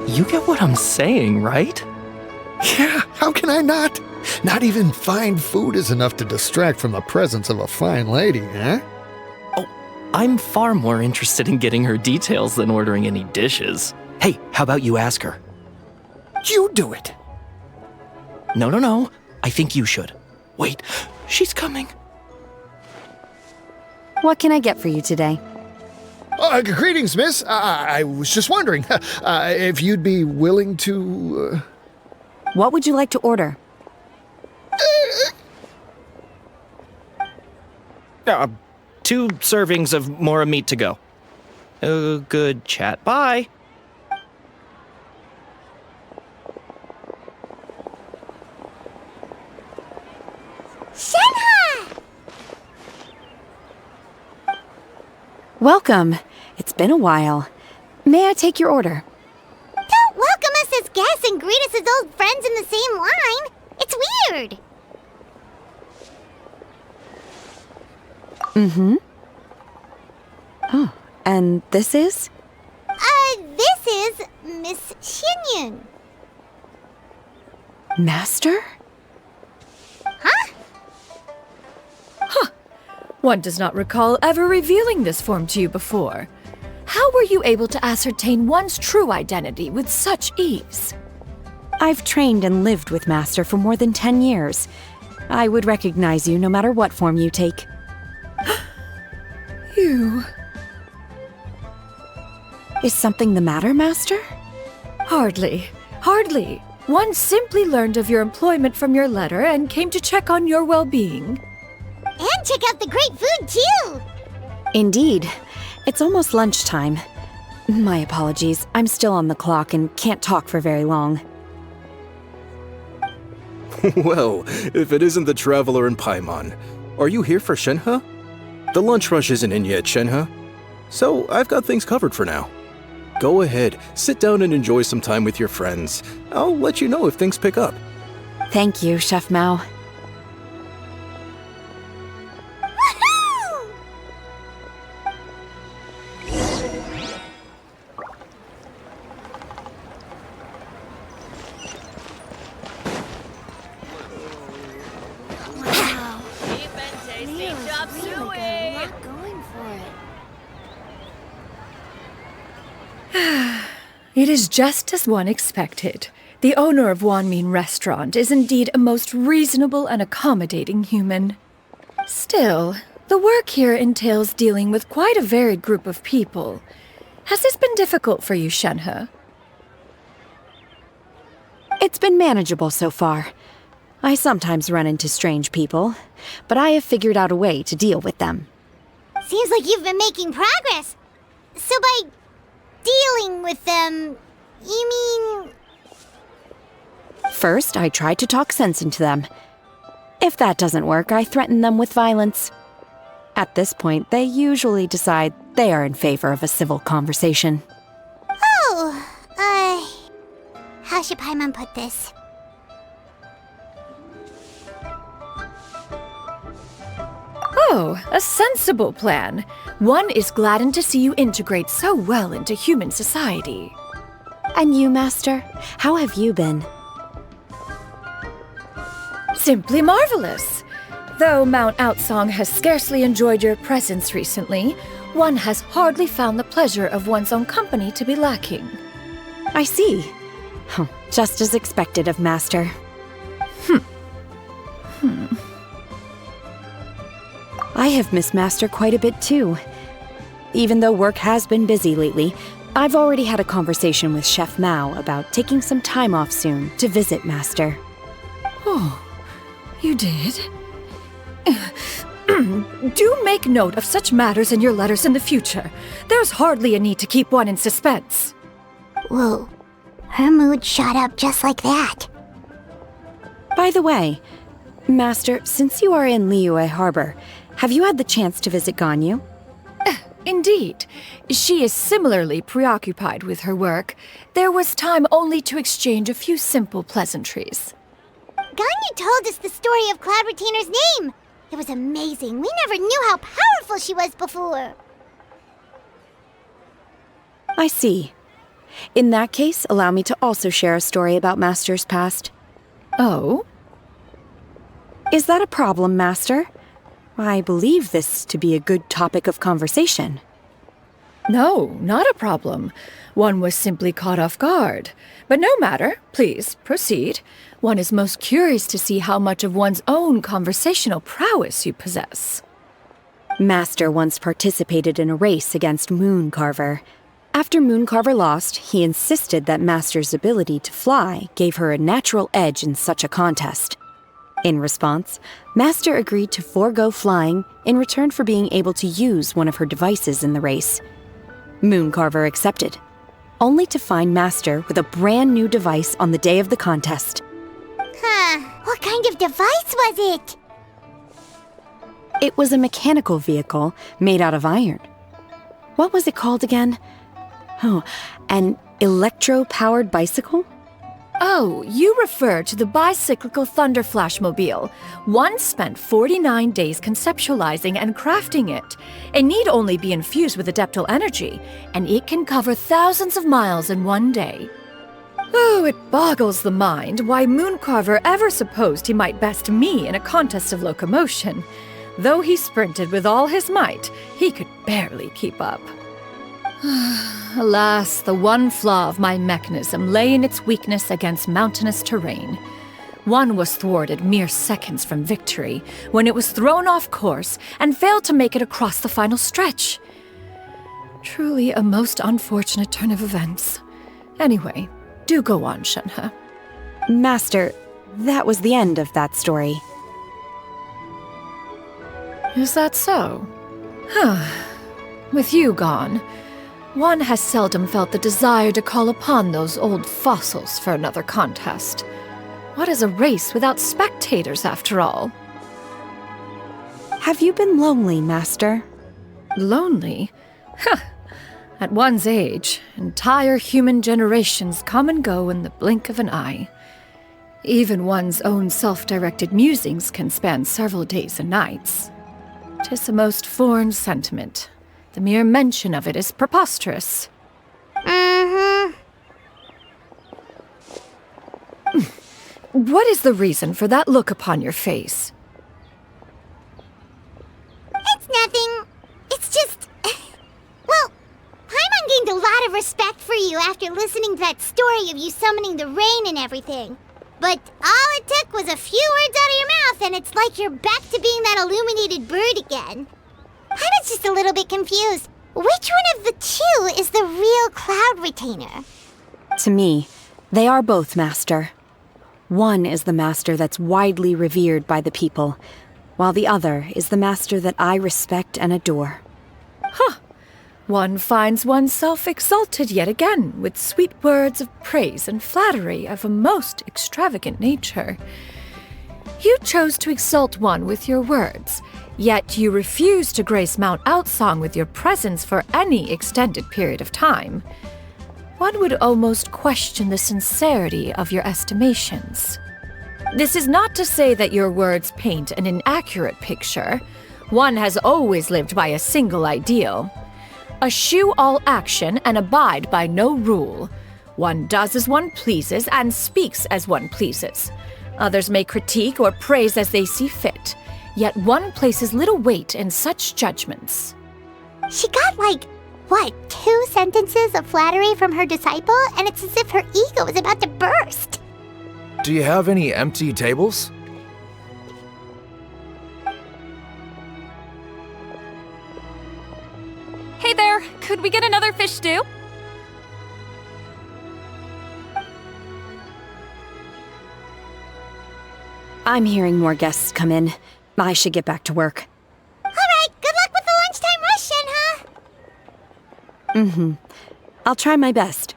You get what I'm saying, right? Yeah, how can I not? Not even fine food is enough to distract from the presence of a fine lady, eh? Oh, I'm far more interested in getting her details than ordering any dishes. Hey, how about you ask her? You do it! No. I think you should. Wait, she's coming. What can I get for you today? Greetings, miss. I was just wondering if you'd be willing to... What would you like to order? 2 servings of more meat to go. Good chat. Bye. Welcome. It's been a while. May I take your order? Don't welcome us as guests and greet us as old friends in the same line. It's weird. Mm-hmm. Oh, and this is? This is Miss Xinyun. Master? Huh? One does not recall ever revealing this form to you before. How were you able to ascertain one's true identity with such ease? I've trained and lived with Master for more than 10 years. I would recognize you no matter what form you take. You... Is something the matter, Master? Hardly. One simply learned of your employment from your letter and came to check on your well-being. And check out the great food, too! Indeed. It's almost lunchtime. My apologies. I'm still on the clock and can't talk for very long. Well, if it isn't the Traveler in Paimon, are you here for Shenhe? The lunch rush isn't in yet, Shenhe. So I've got things covered for now. Go ahead, sit down and enjoy some time with your friends. I'll let you know if things pick up. Thank you, Chef Mao. It is just as one expected. The owner of Wanmin Restaurant is indeed a most reasonable and accommodating human. Still, the work here entails dealing with quite a varied group of people. Has this been difficult for you, Shenhe? It's been manageable so far. I sometimes run into strange people, but I have figured out a way to deal with them. Seems like you've been making progress. So by dealing with them, you mean... First, I try to talk sense into them. If that doesn't work, I threaten them with violence. At this point, they usually decide they are in favor of a civil conversation. Oh, how should Paimon put this? Oh, a sensible plan. One is gladdened to see you integrate so well into human society. And you, Master? How have you been? Simply marvelous. Though Mount Outsong has scarcely enjoyed your presence recently, one has hardly found the pleasure of one's own company to be lacking. I see. Just as expected of Master. I have missed Master quite a bit too. Even though work has been busy lately, I've already had a conversation with Chef Mao about taking some time off soon to visit Master. Oh, you did? Do make note of such matters in your letters in the future. There's hardly a need to keep one in suspense. Whoa, her mood shot up just like that. By the way, Master, since you are in Liyue Harbor, have you had the chance to visit Ganyu? Indeed. She is similarly preoccupied with her work. There was time only to exchange a few simple pleasantries. Ganyu told us the story of Cloud Retainer's name. It was amazing. We never knew how powerful she was before. I see. In that case, allow me to also share a story about Master's past. Oh? Is that a problem, Master? I believe this to be a good topic of conversation. No, not a problem. One was simply caught off guard. But no matter. Please, proceed. One is most curious to see how much of one's own conversational prowess you possess. Master once participated in a race against Mooncarver. After Mooncarver lost, he insisted that Master's ability to fly gave her a natural edge in such a contest. In response, Master agreed to forego flying in return for being able to use one of her devices in the race. Mooncarver accepted, only to find Master with a brand new device on the day of the contest. Huh. What kind of device was it? It was a mechanical vehicle made out of iron. What was it called again? Oh, an electro-powered bicycle? Oh, you refer to the bicyclical Thunder Flashmobile. One spent 49 days conceptualizing and crafting it. It need only be infused with adeptal energy, and it can cover thousands of miles in one day. Oh, it boggles the mind why Mooncarver ever supposed he might best me in a contest of locomotion. Though he sprinted with all his might, he could barely keep up. Alas, the one flaw of my mechanism lay in its weakness against mountainous terrain. One was thwarted mere seconds from victory, when it was thrown off course and failed to make it across the final stretch. Truly a most unfortunate turn of events. Anyway, do go on, Shenhe. Master, that was the end of that story. Is that so? With you gone, one has seldom felt the desire to call upon those old fossils for another contest. What is a race without spectators, after all? Have you been lonely, Master? Lonely? At one's age, entire human generations come and go in the blink of an eye. Even one's own self-directed musings can span several days and nights. 'Tis a most foreign sentiment. The mere mention of it is preposterous. What is the reason for that look upon your face? It's nothing. It's just... Well, Paimon gained a lot of respect for you after listening to that story of you summoning the rain and everything. But all it took was a few words out of your mouth and it's like you're back to being that illuminated bird again. Paimon's just a little bit confused. Which one of the two is the real Cloud Retainer? To me, they are both, Master. One is the Master that's widely revered by the people, while the other is the Master that I respect and adore. One finds oneself exalted yet again with sweet words of praise and flattery of a most extravagant nature. You chose to exalt one with your words, yet you refuse to grace Mount Outsong with your presence for any extended period of time. One would almost question the sincerity of your estimations. This is not to say that your words paint an inaccurate picture. One has always lived by a single ideal. Eschew all action and abide by no rule. One does as one pleases and speaks as one pleases. Others may critique or praise as they see fit, yet one places little weight in such judgments. She got 2 sentences of flattery from her disciple, and it's as if her ego is about to burst. Do you have any empty tables? Hey there, could we get another fish stew? I'm hearing more guests come in. I should get back to work. Alright, good luck with the lunchtime rush, Shenhe! I'll try my best.